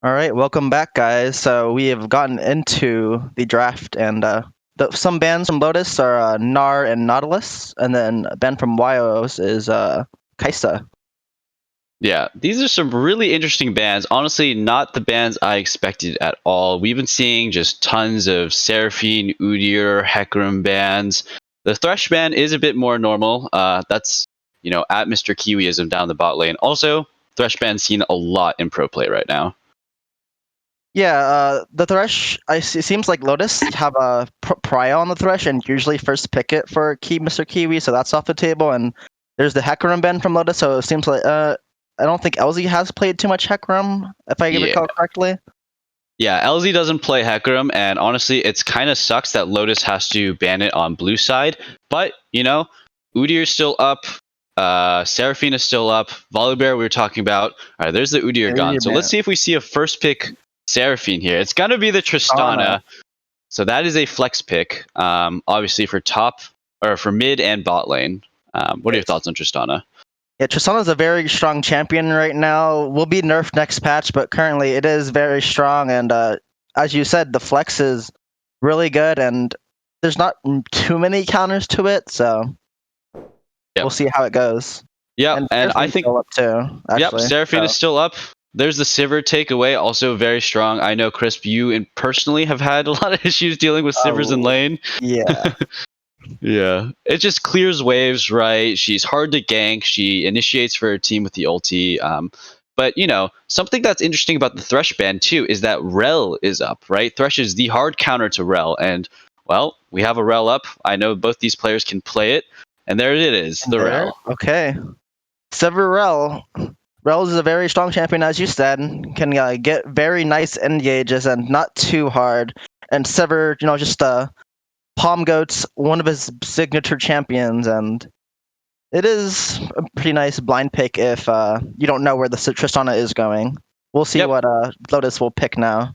All right, welcome back, guys. So we have gotten into the draft, and some bands from Lotus are Nar and Nautilus, and then a band from Wyos is Kaisa. Yeah, these are some really interesting bands. Honestly, not the bands I expected at all. We've been seeing just tons of Seraphine, Udyr, Hecarim bands. The Thresh band is a bit more normal. That's, at Mr. Kiwiism down the bot lane. Also, Thresh band's seen a lot in pro play right now. Yeah, the Thresh. It seems like Lotus have a prio on the Thresh, and usually first pick it for Mr. Kiwi, so that's off the table. And there's the Hecarim band from Lotus, so it seems like I don't think LZ has played too much Hecarim, if I Yeah. recall correctly. Yeah, LZ doesn't play Hecarim, and honestly, it's kind of sucks that Lotus has to ban it on blue side. But, Udyr's still up. Seraphine is still up. Volibear we were talking about. All right, there's the Udyr gone. So let's see if we see a first pick Seraphine here. It's going to be the Tristana. So that is a flex pick, obviously for top, or for mid and bot lane. What are your thoughts on Tristana? Yeah, Tristana's a very strong champion right now. Will be nerfed next patch, but currently it is very strong. And as you said, the flex is really good, and there's not too many counters to it, so we'll see how it goes. Yeah, and I think still up too. Actually, Seraphine is still up. There's the Sivir takeaway, also very strong. I know, Crisp, you personally have had a lot of issues dealing with Sivers in lane. Yeah. Yeah, it just clears waves, right? She's hard to gank. She initiates for her team with the ulti. But something that's interesting about the Thresh ban too is that Rel is up, right? Thresh is the hard counter to Rel, and well, we have a Rel up. I know both these players can play it, and there it is, the Rel. Okay, Sivir Rel. Rel is a very strong champion, as you said. Can get very nice engages and not too hard. And Sivir, just Palm Goat's one of his signature champions, and it is a pretty nice blind pick if you don't know where the Tristana is going. We'll see what Lotus will pick now.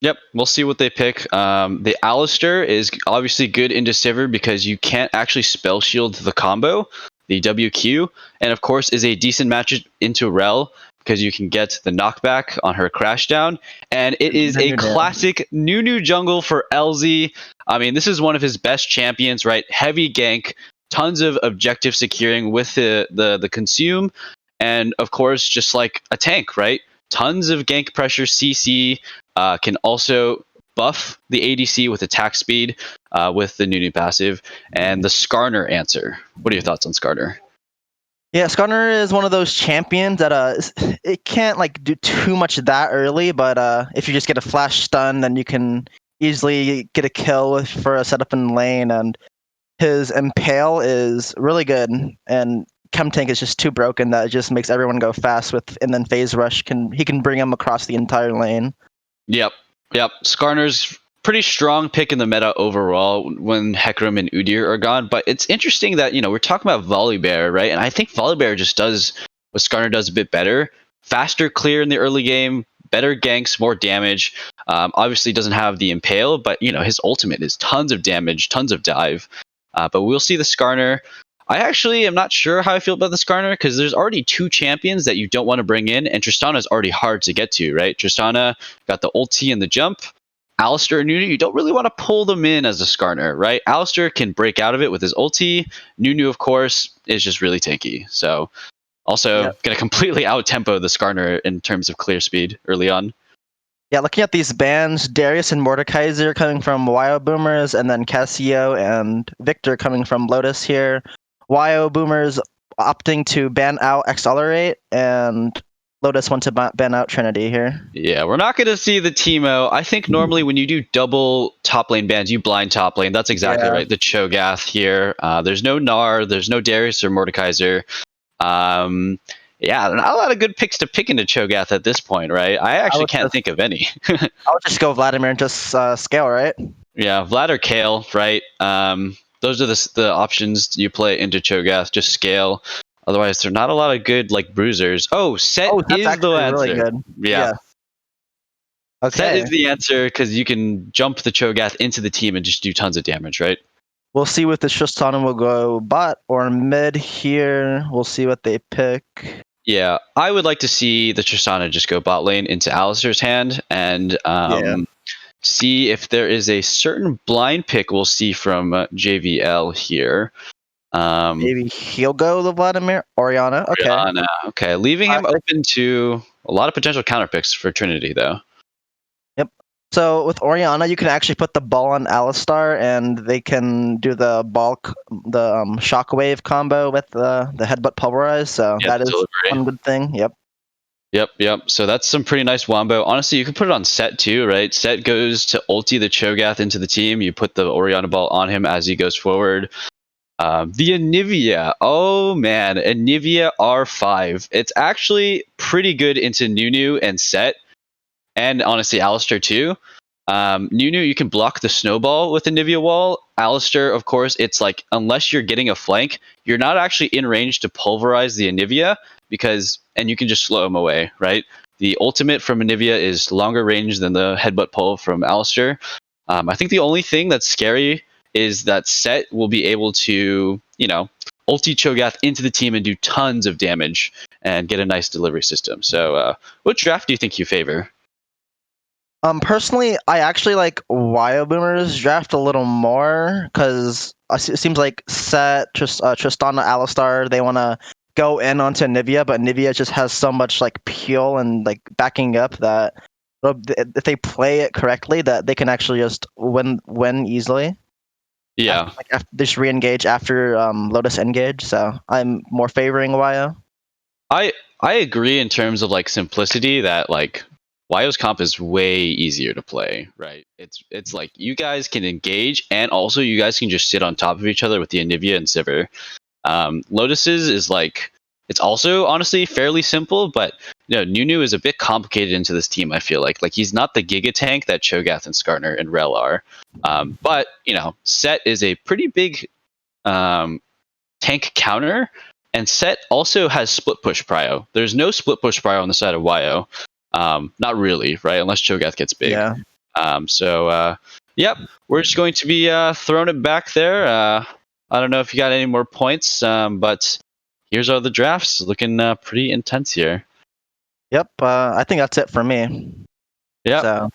Yep, we'll see what they pick. The Alistair is obviously good into Sivir because you can't actually spell shield the combo, the WQ, and of course is a decent match into Rel because you can get the knockback on her crash down, and it is a classic new jungle for LZ. I mean, this is one of his best champions, right? Heavy gank, tons of objective securing with the consume, and of course just like a tank, right? Tons of gank pressure CC, can also buff the ADC with attack speed with the Nunu passive, and the Skarner answer. What are your thoughts on Skarner? Yeah, Skarner is one of those champions that it can't do too much that early, but if you just get a flash stun, then you can easily get a kill for a setup in lane, and his impale is really good, and Chem Tank is just too broken that it just makes everyone go fast with, and then Phase Rush he can bring him across the entire lane. Yep. Skarner's pretty strong pick in the meta overall when Hecarim and Udyr are gone. But it's interesting that, we're talking about Volibear, right? And I think Volibear just does what Skarner does a bit better. Faster clear in the early game, better ganks, more damage. Obviously doesn't have the impale, but, his ultimate is tons of damage, tons of dive. But we'll see the Skarner. I actually am not sure how I feel about the Skarner because there's already two champions that you don't want to bring in, and Tristana is already hard to get to, right? Tristana got the ulti and the jump. Alistair and Nunu, you don't really want to pull them in as a Skarner, right? Alistair can break out of it with his ulti. Nunu, of course, is just really tanky. So also going to completely out-tempo the Skarner in terms of clear speed early on. Yeah, looking at these bans, Darius and Mordekaiser coming from WyoBoomers, and then Cassio and Victor coming from Lotus here. WyoBoomers opting to ban out Accelerate, and Lotus want to ban out Trinity here. Yeah, we're not going to see the Teemo. I think normally when you do double top lane bans, you blind top lane. That's exactly right. The Cho'Gath here. There's no Gnar, there's no Darius or Mordekaiser. Yeah, not a lot of good picks to pick into Cho'Gath at this point, right? I actually can't think of any. I would just go Vladimir and just scale, right? Yeah, Vlad or Kale, right? Those are the options you play into Cho'Gath. Just scale. Otherwise, there are not a lot of good bruisers. Oh, Set is the answer. Really good. Yeah. Okay. Set is the answer because you can jump the Cho'Gath into the team and just do tons of damage, right? We'll see with the Tristana will go bot or mid here. We'll see what they pick. Yeah, I would like to see the Tristana just go bot lane into Alistair's hand and Yeah. see if there is a certain blind pick we'll see from JVL here. Maybe he'll go the Vladimir Oriana. Okay. Rihanna. Okay, leaving I, him open to a lot of potential counter picks for Trinity, though. yep. So with Oriana, you can actually put the ball on Alistar, and they can do the shockwave combo with the headbutt pulverize. So Yeah, that the is delivery. one good thing. Yep. Yep. So that's some pretty nice wombo. Honestly, you can put it on Set too, right? Set goes to ulti the Cho'Gath into the team. You put the Oriana ball on him as he goes forward. The Anivia. Oh man, Anivia R5. It's actually pretty good into Nunu and Set, and honestly, Alistair too. Nunu, you can block the snowball with the Nivea wall. Alistair, of course, it's like unless you're getting a flank, you're not actually in range to pulverize the Anivia and you can just slow him away, right? The ultimate from Anivia is longer range than the headbutt pull from Alistair. I think the only thing that's scary is that Set will be able to, ulti Cho'Gath into the team and do tons of damage and get a nice delivery system. So, what draft do you think you favor? Personally, I actually like WyoBoomers draft a little more because it seems like Tristana, Alistar, they want to go in onto Nivea, but Nivea just has so much like peel and like backing up that if they play it correctly, that they can actually just win easily. Yeah. After just re-engage after Lotus engage. So I'm more favoring Wyo. I I agree in terms of like simplicity that like Wyo's comp is way easier to play, right? It's like you guys can engage and also you guys can just sit on top of each other with the Anivia and Sivir. Lotus's is like it's also honestly fairly simple, but Nunu is a bit complicated into this team. I feel like he's not the Giga tank that Cho'Gath and Skarner and Rel are, but Set is a pretty big um, tank counter, and Set also has split push prio. There's no split push prio on the side of Wyo. Not really, right? Unless Cho'Gath gets big. Yeah. Yep, we're just going to be throwing it back there. I don't know if you got any more points, but here's all the drafts looking pretty intense here. Yep. I think that's it for me. Yep. So.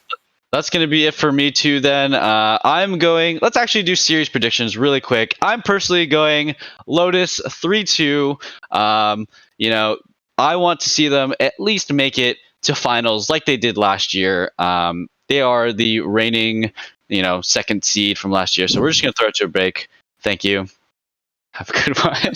That's going to be it for me too then. Let's actually do series predictions really quick. I'm personally going Lotus 3-2. Um, you know, I want to see them at least make it to finals like they did last year. They are the reigning, second seed from last year. So we're just going to throw it to a break. Thank you. Have a good one.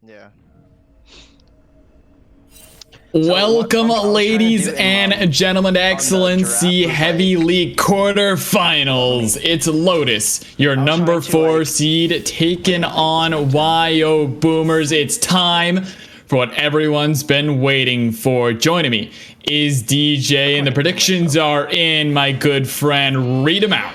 Yeah. Welcome, what I was trying to ladies do in, and gentlemen, to the Excellency draft was, Heavy like, League quarterfinals. It's Lotus, your I was number trying to, 4 like, seed, taking like, on WyoBoomers. It's time for what everyone's been waiting for. Joining me is DJ, and the predictions are in. My good friend, read them out.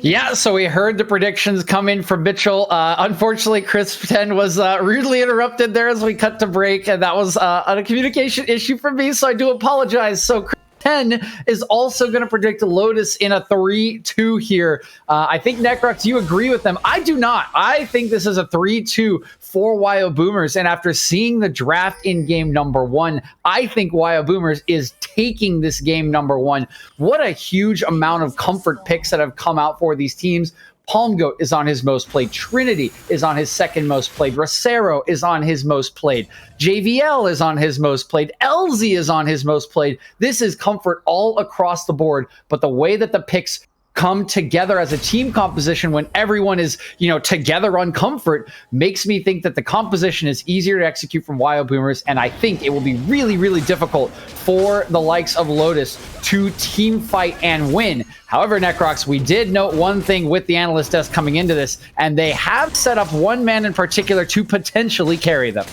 Yeah, so we heard the predictions come in from Mitchell. Unfortunately, Chris 10 was rudely interrupted there as we cut to break, and that was a communication issue for me, so I do apologize. So Chris 10 is also going to predict Lotus in a 3-2 here. I think, Necrox, you agree with them. I do not. I think this is a 3-2 for WyoBoomers, and after seeing the draft in game number 1, I think WyoBoomers is taking this game number 1. What a huge amount of comfort picks that have come out for these teams. Palm Goat is on his most played. Trinity is on his second most played. Rosero is on his most played. JVL is on his most played. LZ is on his most played. This is comfort all across the board. But the way that the picks come together as a team composition when everyone is, together on comfort makes me think that the composition is easier to execute from WyoBoomers, and I think it will be really, really difficult for the likes of Lotus to team fight and win. However, Necrox, we did note one thing with the analyst desk coming into this, and they have set up one man in particular to potentially carry them.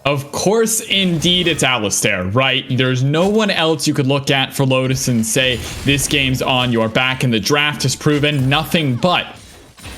Of course, indeed, it's Alistair, right? There's no one else you could look at for Lotus and say, this game's on your back, and the draft has proven nothing but,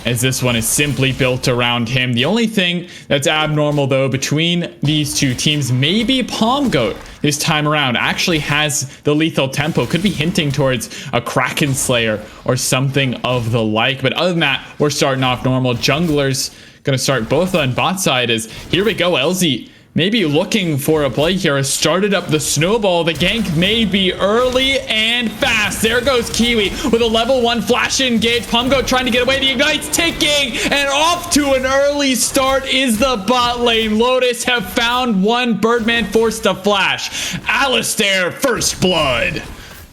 as this one is simply built around him. The only thing that's abnormal, though, between these two teams may be Palm Goat. this time around. Actually has the lethal tempo. Could be hinting towards a Kraken Slayer or something of the like. But other than that, we're starting off normal. Junglers gonna start both on bot side. As here we go, LZ maybe looking for a play here. Has started up the snowball. The gank may be early and fast. There goes Kiwi with a level 1 flash engage. Pumgo trying to get away. The ignite's ticking, and off to an early start is the bot lane. Lotus have found one. Birdman forced to flash. Alistair, first blood.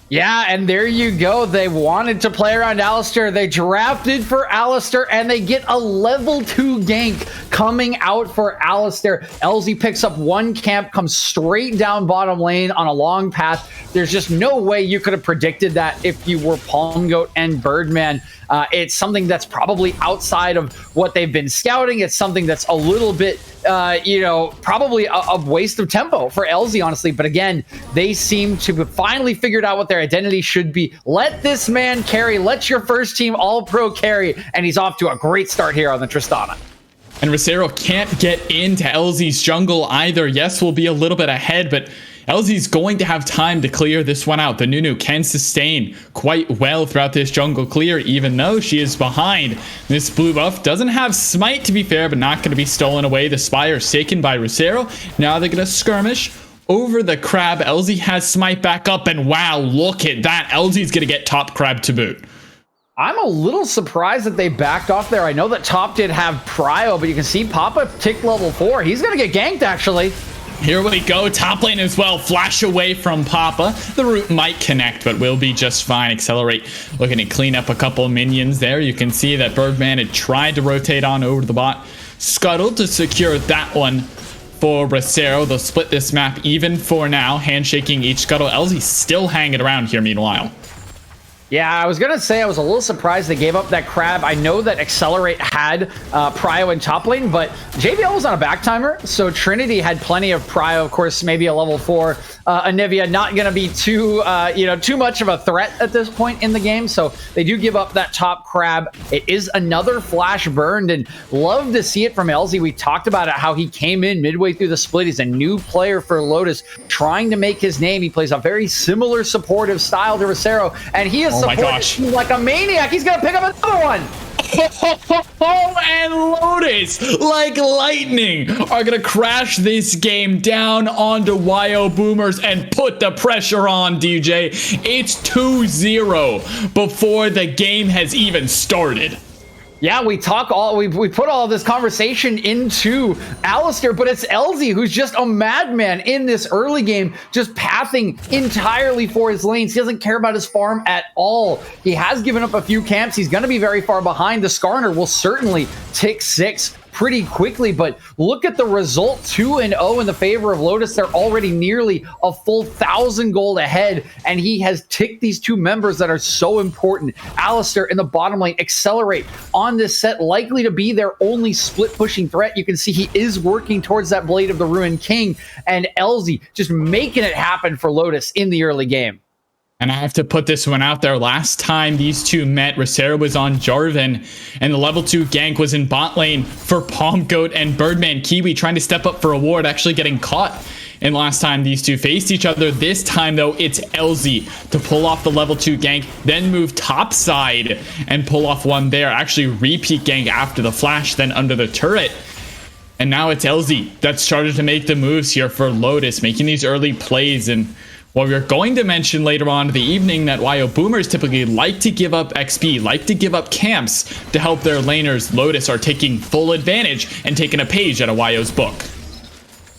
Yeah, and there you go. They wanted to play around Alistair. They drafted for Alistair, and they get a level 2 gank coming out for Alistair. LZ picks up one camp, comes straight down bottom lane on a long path. There's just no way you could have predicted that if you were Palmgoat and Birdman. It's something that's probably outside of what they've been scouting. It's something that's a little bit, probably a waste of tempo for LZ, honestly. But again, they seem to have finally figured out what their identity should be. Let this man carry. Let your first team all-pro carry. And he's off to a great start here on the Tristana. And Rosero can't get into LZ's jungle either. Yes, we'll be a little bit ahead, but LZ's going to have time to clear this one out. The Nunu can sustain quite well throughout this jungle clear, even though she is behind. This blue buff doesn't have smite, to be fair, but not going to be stolen away. The Spire is taken by Rosero. Now they're going to skirmish over the crab. LZ has smite back up, and wow, look at that. LZ's going to get top crab to boot. I'm a little surprised that they backed off there. I know that top did have prio, but you can see Papa ticked level 4. He's going to get ganked, actually. Here we go, top lane as well. Flash away from Papa. The root might connect, but will be just fine. Accelerate, looking to clean up a couple minions there. You can see that Birdman had tried to rotate on over to the bot. Scuttle to secure that one for Rosero. They'll split this map even for now. Handshaking each Scuttle. LZ still hanging around here meanwhile. Yeah, I was going to say I was a little surprised they gave up that crab. I know that Accelerate had prio in top lane, but JBL was on a back timer, so Trinity had plenty of prio. Of course, maybe a level 4 Anivia, not going to be too much of a threat at this point in the game, so they do give up that top crab. It is another flash burned, and love to see it from LZ. We talked about it, how he came in midway through the split. He's a new player for Lotus, trying to make his name. He plays a very similar supportive style to Rosero, and he is supporting like a maniac. He's going to pick up another one. And Lotus, like lightning, are going to crash this game down onto WyoBoomers and put the pressure on, DJ. It's 2-0 before the game has even started. Yeah, we put all this conversation into Alistair, but it's LZ who's just a madman in this early game, just pathing entirely for his lanes. He doesn't care about his farm at all. He has given up a few camps. He's going to be very far behind. The Skarner will certainly tick 6 pretty quickly, but look at the result, 2-0 in the favor of Lotus. They're already nearly a full 1,000 gold ahead, and he has ticked these two members that are so important. Alistair in the bottom lane, Accelerate on this set, likely to be their only split pushing threat. You can see he is working towards that Blade of the Ruined King, and LZ just making it happen for Lotus in the early game. And I have to put this one out there. Last time these two met, Rosero was on Jarvan, and the level 2 gank was in bot lane for Palmgoat and Birdman. Kiwi trying to step up for a ward, actually getting caught. And last time these two faced each other. This time, though, it's LZ to pull off the level 2 gank, then move top side and pull off one there. Actually repeat gank after the flash, then under the turret. And now it's LZ that's started to make the moves here for Lotus, making these early plays. And well, we're going to mention later on in the evening that WyoBoomers typically like to give up XP, like to give up camps to help their laners. Lotus are taking full advantage and taking a page out of Wyo's book.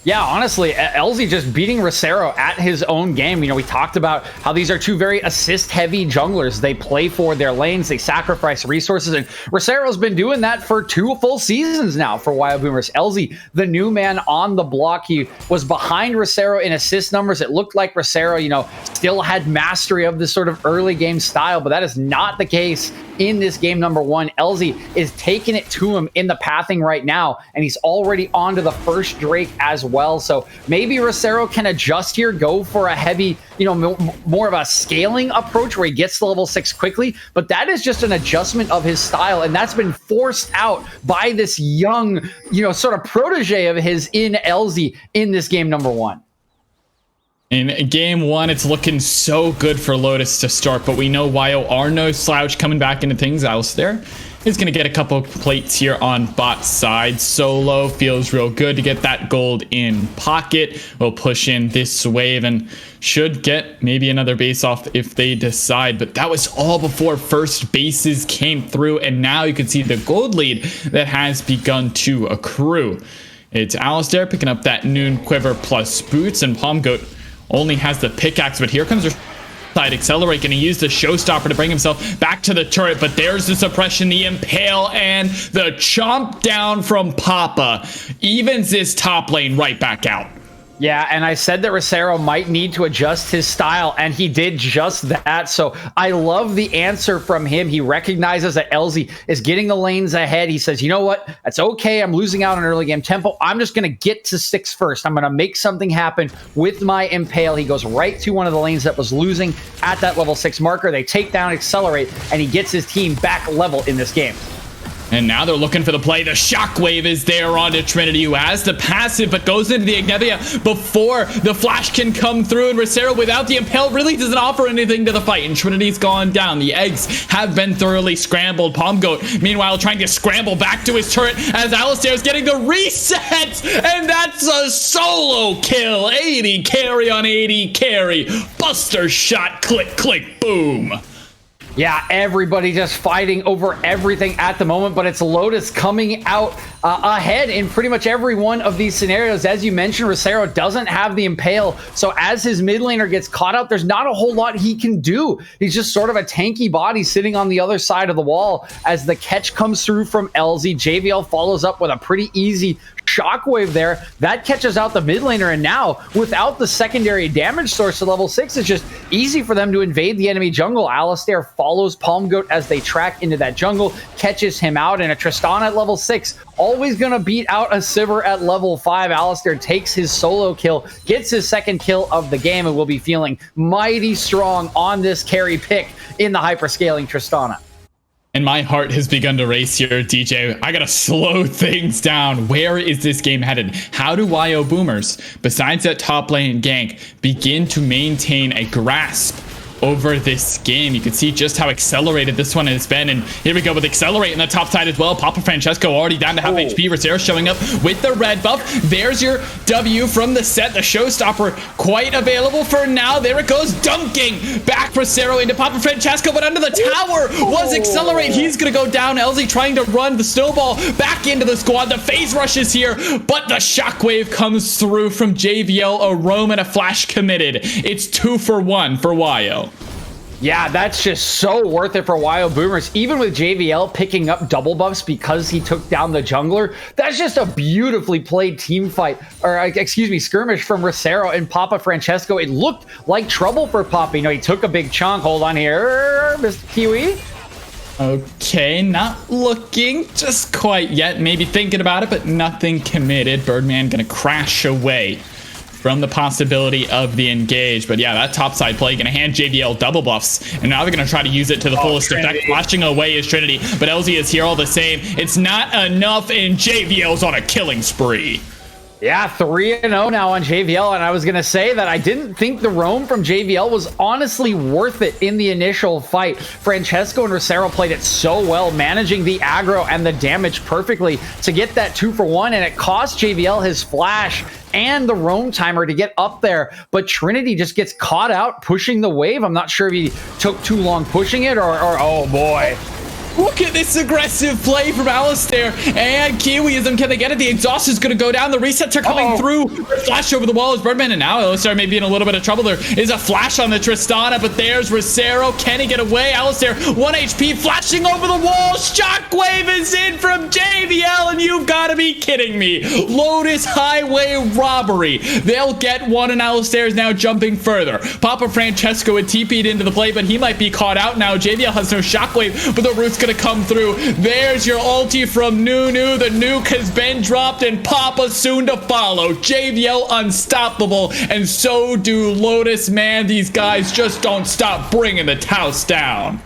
Yeah, honestly, LZ just beating Rosero at his own game. You know, we talked about how these are two very assist-heavy junglers. They play for their lanes, they sacrifice resources, and Rosero's been doing that for 2 full seasons now for WyoBoomers. LZ, the new man on the block, he was behind Rosero in assist numbers. It looked like Rosero, still had mastery of this sort of early game style, but that is not the case in this game number 1. LZ is taking it to him in the pathing right now, and he's already onto the first Drake as well. So maybe Rosero can adjust here, go for a heavy, more of a scaling approach where he gets to level 6 quickly, but that is just an adjustment of his style, and that's been forced out by this young, sort of protege of his in LZ in this game number 1. In game one, it's looking so good for Lotus to start, but we know Wyo are no slouch coming back into things. Alistair is going to get a couple plates here on bot side. Solo feels real good to get that gold in pocket. We'll push in this wave and should get maybe another base off if they decide. But that was all before first bases came through, and now you can see the gold lead that has begun to accrue. It's Alistair picking up that Noon Quiver plus boots, and Palm Goat only has the pickaxe, but here comes their side Accelerate. Can he use the showstopper to bring himself back to the turret? But there's the suppression, the impale, and the chomp down from Papa evens this top lane right back out. Yeah, and I said that Rosero might need to adjust his style, and he did just that. So I love the answer from him. He recognizes that LZ is getting the lanes ahead. He says, you know what? That's okay. I'm losing out on early game tempo. I'm just going to get to 6 first. I'm going to make something happen with my Impale. He goes right to one of the lanes that was losing at that level 6 marker. They take down Accelerate, and he gets his team back level in this game. And now they're looking for the play. The shockwave is there onto Trinity, who has the passive, but goes into the Ignevia before the flash can come through. And Rosero, without the Impale, really doesn't offer anything to the fight. And Trinity's gone down. The eggs have been thoroughly scrambled. Palm Goat, meanwhile, trying to scramble back to his turret as Alistair's getting the reset. And that's a solo kill. 80 carry on 80 carry. Buster shot. Click, click, boom. Yeah, everybody just fighting over everything at the moment, but it's Lotus coming out ahead in pretty much every one of these scenarios. As you mentioned, Rosero doesn't have the Impale, so as his mid laner gets caught out, there's not a whole lot he can do. He's just sort of a tanky body sitting on the other side of the wall as the catch comes through from LZ. JVL follows up with a pretty easy shockwave there. That catches out the mid laner, and now, without the secondary damage source to level 6, it's just easy for them to invade the enemy jungle. Alistair follows Palm Goat as they track into that jungle, catches him out, and a Tristana at level 6, always gonna beat out a Sivir at level 5. Alistair takes his solo kill, gets his second kill of the game, and will be feeling mighty strong on this carry pick in the hyperscaling Tristana. And my heart has begun to race here, DJ. I gotta slow things down. Where is this game headed? How do WyoBoomers, besides that top lane gank, begin to maintain a grasp over this game? You can see just how accelerated this one has been, and here we go with Accelerate in the top side as well. Papa Francesco already down to half HP. Rosero showing up with the red buff. There's your W from the set. The showstopper quite available for now. There it goes, dunking back Rosero into Papa Francesco, but under the tower was Accelerate. He's gonna go down. LZ trying to run the snowball back into the squad. The phase rush is here, but the shockwave comes through from JVL. A roam and a flash committed. It's 2 for 1 for Wyo. Yeah, that's just so worth it for WyoBoomers. Even with JVL picking up double buffs because he took down the jungler, that's just a beautifully played team fight, or excuse me, skirmish from Rosero and Papa Francesco. It looked like trouble for Papa. You know, he took a big chunk. Hold on here, Mr. Kiwi. Okay, not looking just quite yet. Maybe thinking about it, but nothing committed. Birdman gonna crash away from the possibility of the engage. But yeah, that topside play gonna hand JVL double buffs, and now they're gonna try to use it to the fullest effect. Flashing away is Trinity, but LZ is here all the same. It's not enough, and JVL's on a killing spree. Yeah, 3-0 now on JVL, and I was going to say that I didn't think the roam from JVL was honestly worth it in the initial fight. Francesco and Rosero played it so well, managing the aggro and the damage perfectly to get that 2 for 1, and it cost JVL his flash and the roam timer to get up there, but Trinity just gets caught out pushing the wave. I'm not sure if he took too long pushing it or oh boy. Look at this aggressive play from Alistair and Kiwiism. Can they get it? The exhaust is going to go down. The resets are coming through. Flash over the wall is Birdman, and now Alistair may be in a little bit of trouble. There is a flash on the Tristana, but there's Rosero. Can he get away? Alistair, 1 HP, flashing over the wall. Shockwave is in from JVL, and you've got to be kidding me. Lotus Highway robbery. They'll get one, and Alistair is now jumping further. Papa Francesco had TP'd into the play, but he might be caught out now. JVL has no Shockwave, but the root's gonna come through. There's your ulti from Nunu. The nuke has been dropped, and Papa soon to follow. JVL unstoppable, and so do Lotus. Man, these guys just don't stop bringing the house down.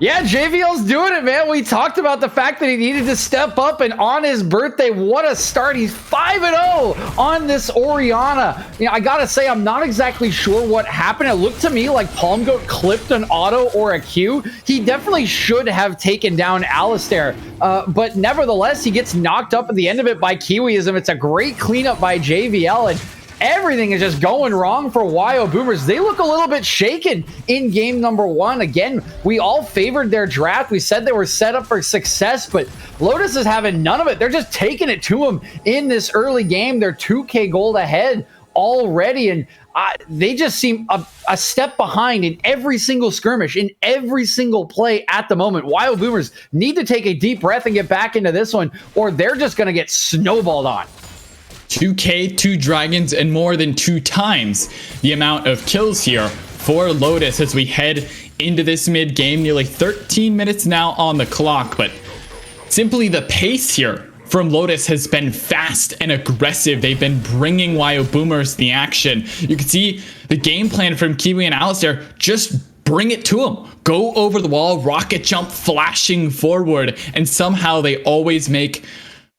Yeah, JVL's doing it, man. We talked about the fact that he needed to step up, and on his birthday, what a start. He's 5-0 on this Orianna. You know, I gotta say, I'm not exactly sure what happened. It looked to me like Palmgoat clipped an auto or a Q. He definitely should have taken down Alistair, but nevertheless, he gets knocked up at the end of it by Kiwiism. It's a great cleanup by JVL, and everything is just going wrong for WyoBoomers. They look a little bit shaken in game number 1. Again, we all favored their draft. We said they were set up for success, but Lotus is having none of it. They're just taking it to them in this early game. They're 2K gold ahead already, and they just seem a step behind in every single skirmish, in every single play at the moment. WyoBoomers need to take a deep breath and get back into this one, or they're just going to get snowballed on. 2K, 2 dragons, and more than 2 times the amount of kills here for Lotus as we head into this mid game. Nearly 13 minutes now on the clock, but simply the pace here from Lotus has been fast and aggressive. They've been bringing WyoBoomers the action. You can see the game plan from Kiwi and Alistair. Just bring it to them. Go over the wall, rocket jump, flashing forward, and somehow they always make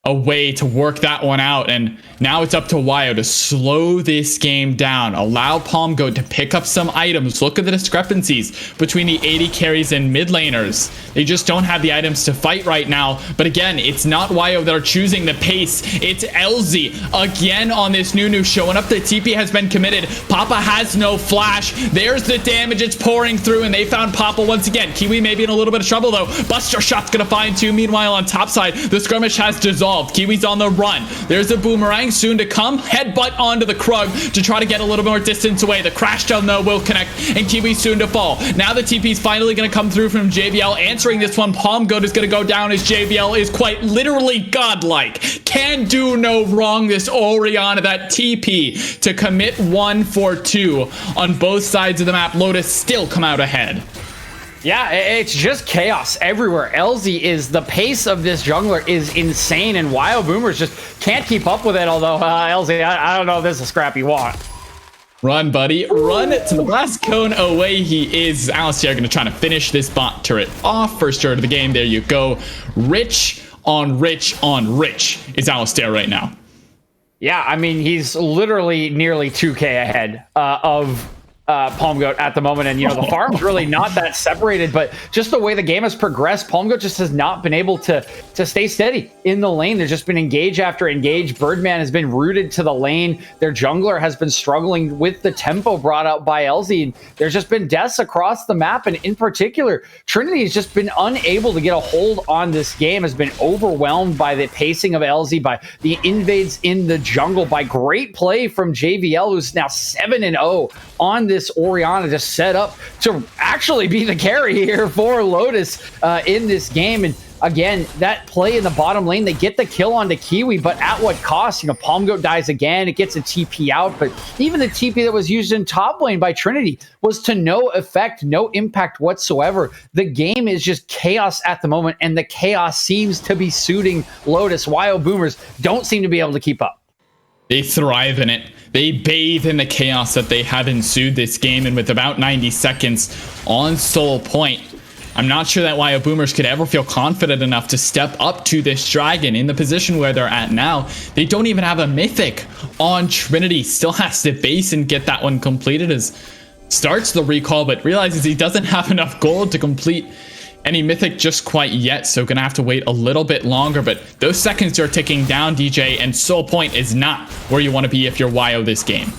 a way to work that one out. And now it's up to Wyo to slow this game down, allow Palmgoat to pick up some items. Look at the discrepancies between the 80 carries and mid laners. They just don't have the items to fight right now. But again, it's not Wyo that are choosing the pace. It's LZ again on this Nunu showing up. The TP has been committed. Papa has no flash. There's the damage. It's pouring through, and they found Papa once again. Kiwi may be in a little bit of trouble though. Buster shot's gonna find 2. Meanwhile, on top side, the skirmish has dissolved. Kiwi's on the run. There's a boomerang soon to come. Headbutt onto the Krug to try to get a little more distance away. The crash down though will connect, and Kiwi soon to fall. Now the TP's finally going to come through from JVL. Answering this one, Palmgoat is going to go down as JVL is quite literally godlike. Can do no wrong, this Orianna. That TP to commit 1 for 2 on both sides of the map. Lotus still come out ahead. Yeah, it's just chaos everywhere. LZ is, the pace of this jungler is insane, and WyoBoomers just can't keep up with it, although LZ, I don't know if this is a scrap you want. Run, buddy. Run to the blast cone. Away he is. Alistair going to try to finish this bot turret off. First turret of the game. There you go. Rich on rich on rich is Alistair right now. Yeah, I mean, he's literally nearly 2K ahead of Palmgoat at the moment, and you know the farm's really not that separated, but just the way the game has progressed, Palmgoat just has not been able to stay steady in the lane. There's just been engage after engage. Birdman has been rooted to the lane. Their jungler has been struggling with the tempo brought out by LZ, and there's just been deaths across the map, and in particular Trinity has just been unable to get a hold on this game, has been overwhelmed by the pacing of LZ, by the invades in the jungle, by great play from JVL, who's now 7-0 on this Orianna, just set up to actually be the carry here for Lotus in this game. And again, that play in the bottom lane, they get the kill onto Kiwi, but at what cost? You know, Palmgoat dies again, it gets a TP out, but even the TP that was used in top lane by Trinity was to no effect, no impact whatsoever. The game is just chaos at the moment, and the chaos seems to be suiting Lotus. WyoBoomers don't seem to be able to keep up. They thrive in it. They bathe in the chaos that they have ensued this game, and with about 90 seconds on Soul Point, I'm not sure that WyoBoomers could ever feel confident enough to step up to this dragon in the position where they're at now. They don't even have a mythic on Trinity. Still has to base and get that one completed as starts the recall, but realizes he doesn't have enough gold to complete any mythic just quite yet, so gonna have to wait a little bit longer. But those seconds are ticking down, DJ, and Soul Point is not where you want to be if you're Wyo this game.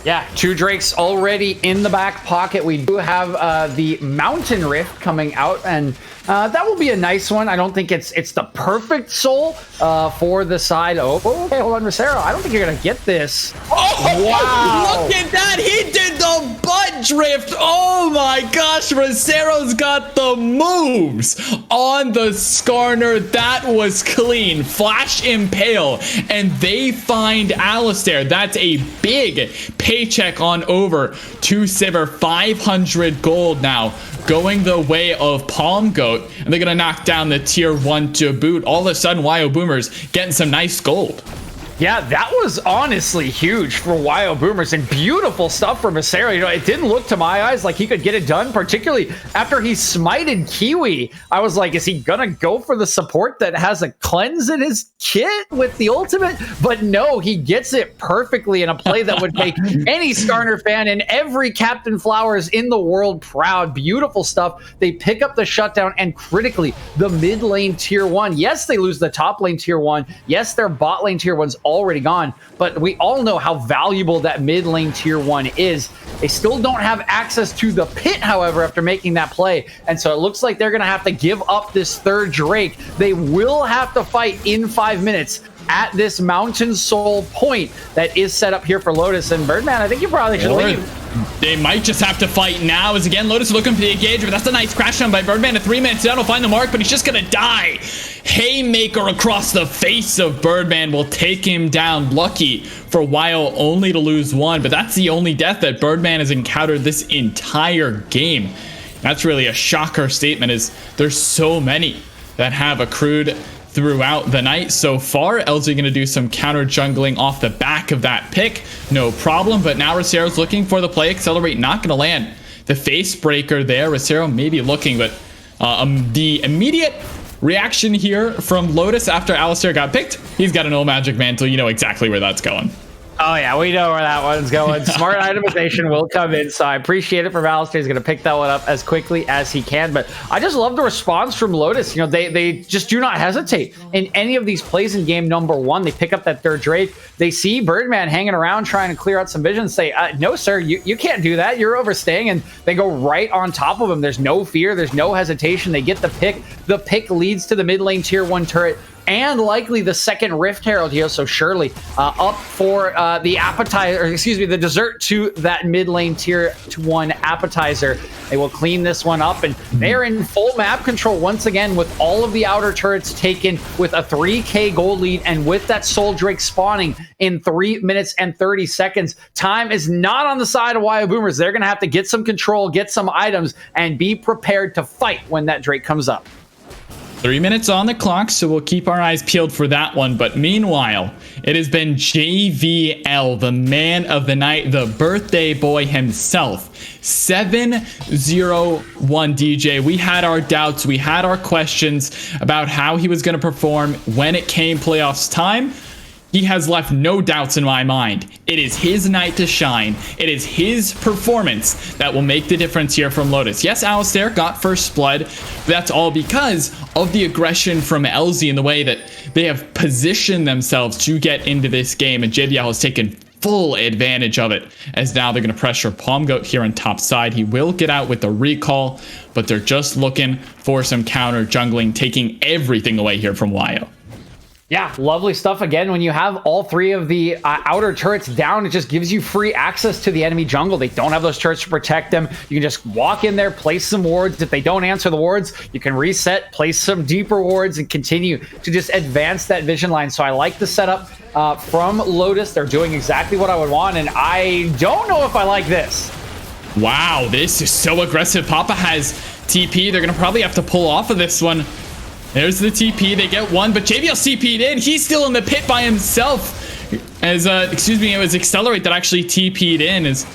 Yeah, 2 Drakes already in the back pocket. We do have the Mountain Rift coming out, and that will be a nice one. I don't think it's the perfect soul for the side. Oh, okay, hold on, Rosero. I don't think you're gonna get this. Oh, wow! Look at that! He did the butt drift. Oh my gosh, Rosero's got the moves on the Skarner. That was clean. Flash Impale, and they find Alistair. That's a big paycheck on over to Sivir. 500 gold now, going the way of Palmgoat, and they're gonna knock down the tier 1 to boot. All of a sudden, WyoBoomers getting some nice gold. Yeah, that was honestly huge for WyoBoomers and beautiful stuff from Acero. You know, it didn't look to my eyes like he could get it done, particularly after he smited Kiwi. I was like, is he gonna go for the support that has a cleanse in his kit with the ultimate? But no, he gets it perfectly in a play that would make any Skarner fan and every Captain Flowers in the world proud. Beautiful stuff. They pick up the shutdown and critically the mid lane tier 1. Yes, they lose the top lane tier 1. Yes, their bot lane tier 1's already gone, but we all know how valuable that mid lane tier 1 is. They still don't have access to the pit, however, after making that play, and so it looks like they're gonna have to give up this third Drake. They will have to fight in 5 minutes at this Mountain Soul point that is set up here for Lotus. And Birdman, I think you probably should leave. They might just have to fight now, as again Lotus looking for the engage, but that's a nice crash down by Birdman at 3 minutes down. He'll find the mark, but he's just gonna die. Haymaker across the face of Birdman will take him down. Lucky for Wyo only to lose 1, but that's the only death that Birdman has encountered this entire game. That's really a shocker statement, as there's so many that have accrued throughout the night so far. LZ going to do some counter jungling off the back of that pick, no problem. But now Rocero's looking for the play. Accelerate not going to land. The face breaker there. Rocero maybe looking, but the immediate reaction here from Lotus after Alistair got picked, he's got an old magic mantle. You know exactly where that's going. Oh, yeah, we know where that one's going. Smart itemization will come in, so I appreciate it from Alistair. He's going to pick that one up as quickly as he can. But I just love the response from Lotus. You know, they just do not hesitate in any of these plays in game number 1. They pick up that third Drake. They see Birdman hanging around trying to clear out some vision, say, no, sir, you can't do that. You're overstaying. And they go right on top of him. There's no fear. There's no hesitation. They get the pick. The pick leads to the mid lane tier 1 turret, and likely the second Rift Herald here. So surely up for the appetizer, or excuse me, the dessert to that mid lane tier 1 appetizer. They will clean this one up, and they're in full map control once again with all of the outer turrets taken, with a 3k gold lead, and with that Soul Drake spawning in 3 minutes and 30 seconds. Time is not on the side of WyoBoomers. They're going to have to get some control, get some items, and be prepared to fight when that Drake comes up. 3 minutes on the clock, so we'll keep our eyes peeled for that one. But meanwhile, it has been JVL, the man of the night, the birthday boy himself. 7-0-1 DJ. We had our doubts, we had our questions about how he was going to perform when it came playoffs time. He has left no doubts in my mind. It is his night to shine. It is his performance that will make the difference here from Lotus. Yes, Alistair got first blood, but that's all because of the aggression from LZ and the way that they have positioned themselves to get into this game, and JBL has taken full advantage of it, as now they're going to pressure Palm Goat here on top side. He will get out with the recall, but they're just looking for some counter jungling, taking everything away here from Wyo. Yeah, lovely stuff. Again, when you have all 3 of the outer turrets down, it just gives you free access to the enemy jungle. They don't have those turrets to protect them. You can just walk in there, place some wards. If they don't answer the wards, you can reset, place some deeper wards, and continue to just advance that vision line. So I like the setup from Lotus. They're doing exactly what I would want, and I don't know if I like this. Wow, this is so aggressive. Papa has TP. They're going to probably have to pull off of this one. There's the TP. They get one, but JBL CP'd in. He's still in the pit by himself. As, excuse me, it was Accelerate that actually TP'd in, as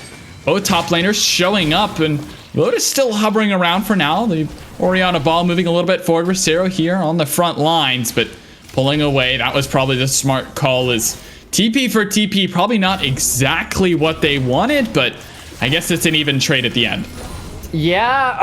both top laners showing up, and Lotus still hovering around for now. The Orianna ball moving a little bit forward. Rocero here on the front lines, but pulling away. That was probably the smart call, as TP for TP, probably not exactly what they wanted, but I guess it's an even trade at the end. Yeah,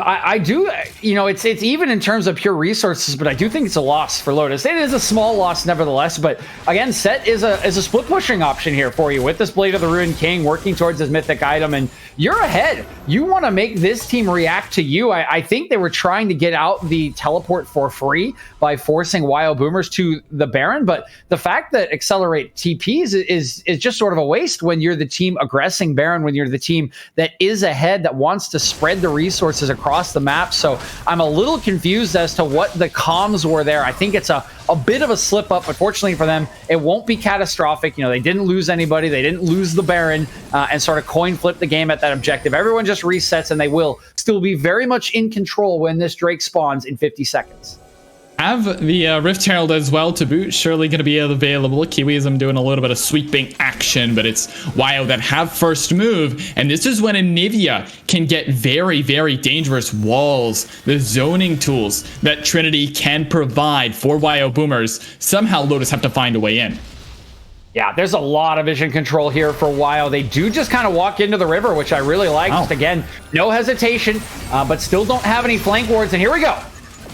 I do, you know, it's even in terms of pure resources, but I do think it's a loss for Lotus. It is a small loss nevertheless, but again, Set is a split pushing option here for you with this Blade of the Ruined King working towards his mythic item, and you're ahead. You want to make this team react to you. I think they were trying to get out the teleport for free by forcing WyoBoomers to the Baron, but the fact that Accelerate TPs is just sort of a waste when you're the team aggressing Baron, when you're the team that is ahead, that wants to spread the resources across the map. So I'm a little confused as to what the comms were there. I think it's a bit of a slip up, but fortunately for them, it won't be catastrophic. You know, they didn't lose anybody. They didn't lose the Baron and sort of coin flip the game at that objective. Everyone just resets, and they will still be very much in control when this Drake spawns in 50 seconds. Have the Rift Herald as well to boot. Surely going to be available. Kiwism doing a little bit of sweeping action, but it's Wyo that have first move. And this is when Anivia can get very, very dangerous walls. The zoning tools that Trinity can provide for WyoBoomers. Somehow Lotus have to find a way in. Yeah, there's a lot of vision control here for Wyo. They do just kind of walk into the river, which I really like. Wow. Just again, no hesitation, but still don't have any flank wards. And here we go.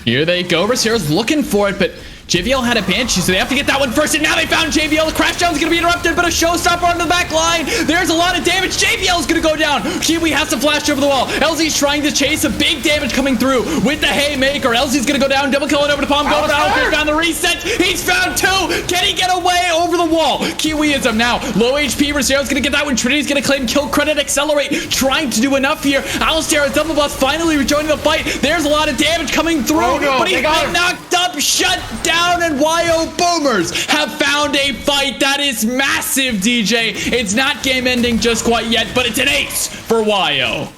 Here they go. Rosero's looking for it, but JVL had a Banshee, so they have to get that one first, and now they found JVL. The Crashdown's going to be interrupted, but a Showstopper on the back line. There's a lot of damage. JVL's going to go down. Kiwi has to flash over the wall. LZ's trying to chase. A big damage coming through with the Haymaker. LZ's going to go down. Double killing over to Palm. Go down. Found the reset. He's found two. Can he get away over the wall? Kiwiism now. Low HP. Rosero's going to get that one. Trinity's going to claim kill credit. Accelerate. Trying to do enough here. Alistair as Double Boss finally rejoining the fight. There's a lot of damage coming through, but he's been knocked up, shut down, and WyoBoomers have found a fight that is massive, DJ. It's not game ending just quite yet, but it's an ace for Wyo.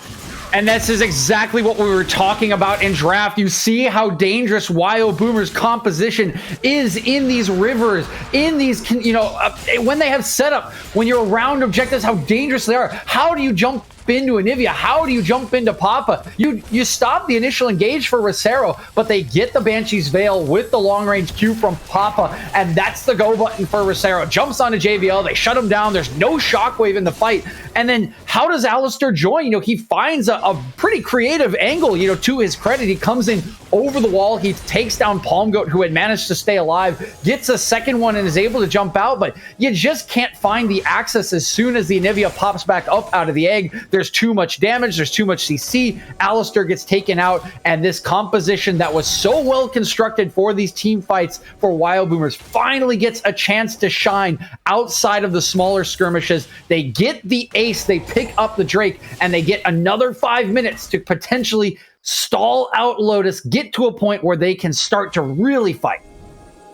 And this is exactly what we were talking about in draft. You see how dangerous WyoBoomers' composition is in these rivers, in these, when they have setup, when you're around objectives, how dangerous they are. How do you jump into Anivia? How do you jump into Papa? You stop the initial engage for Rosero, but they get the Banshee's Veil with the long-range Q from Papa, and that's the go button for Rosero. Jumps onto JVL, they shut him down, there's no shockwave in the fight, and then how does Alistair join? He finds a pretty creative angle, to his credit. He comes in over the wall, he takes down Palm Goat, who had managed to stay alive, gets a second one and is able to jump out, but you just can't find the access as soon as the Anivia pops back up out of the egg. There's too much damage, there's too much CC, Alistair gets taken out, and this composition that was so well constructed for these team fights for WyoBoomers finally gets a chance to shine outside of the smaller skirmishes. They get the ace, they pick up the Drake, and they get another 5 minutes to potentially stall out Lotus, get to a point where they can start to really fight.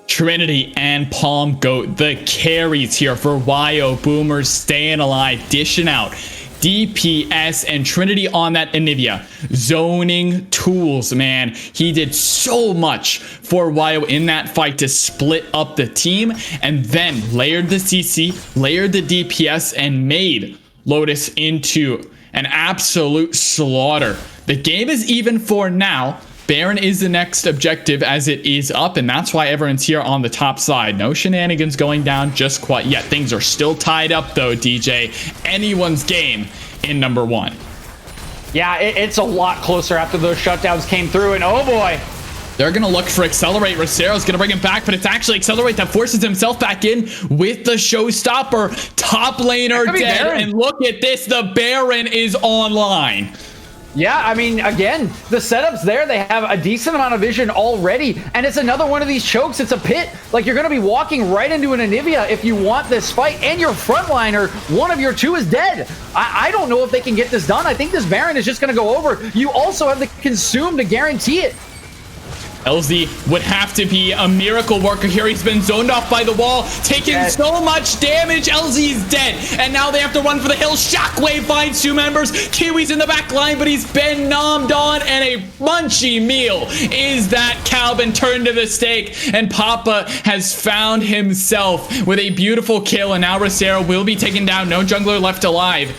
Trinity and Palm Goat, the carries here for WyoBoomers, staying alive, dishing out DPS, and Trinity on that Anivia. Zoning tools, man. He did so much for Wyo in that fight to split up the team, and then layered the CC, layered the DPS, and made Lotus into an absolute slaughter. The game is even for now. Baron is the next objective as it is up, and that's why everyone's here on the top side. No shenanigans going down just quite yet. Things are still tied up though, DJ. Anyone's game in number one. Yeah, it's a lot closer after those shutdowns came through, and oh boy. They're going to look for Accelerate. Rosero's going to bring him back, but it's actually Accelerate that forces himself back in with the Showstopper. Top laner dead, Baron. And look at this. The Baron is online. Yeah, I mean, again, the setup's there. They have a decent amount of vision already, and it's another one of these chokes. It's a pit. Like, you're going to be walking right into an Anivia if you want this fight, and your frontliner, one of your two, is dead. I don't know if they can get this done. I think this Baron is just going to go over. You also have the Consume to guarantee it. LZ would have to be a miracle worker here. He's been zoned off by the wall, taking so much damage. LZ's dead, and now they have to run for the hill. Shockwave finds two members. Kiwi's in the back line, but he's been nommed on, and a munchy meal is that cow been turned to the steak, and Papa has found himself with a beautiful kill, and now Rosero will be taken down. No jungler left alive.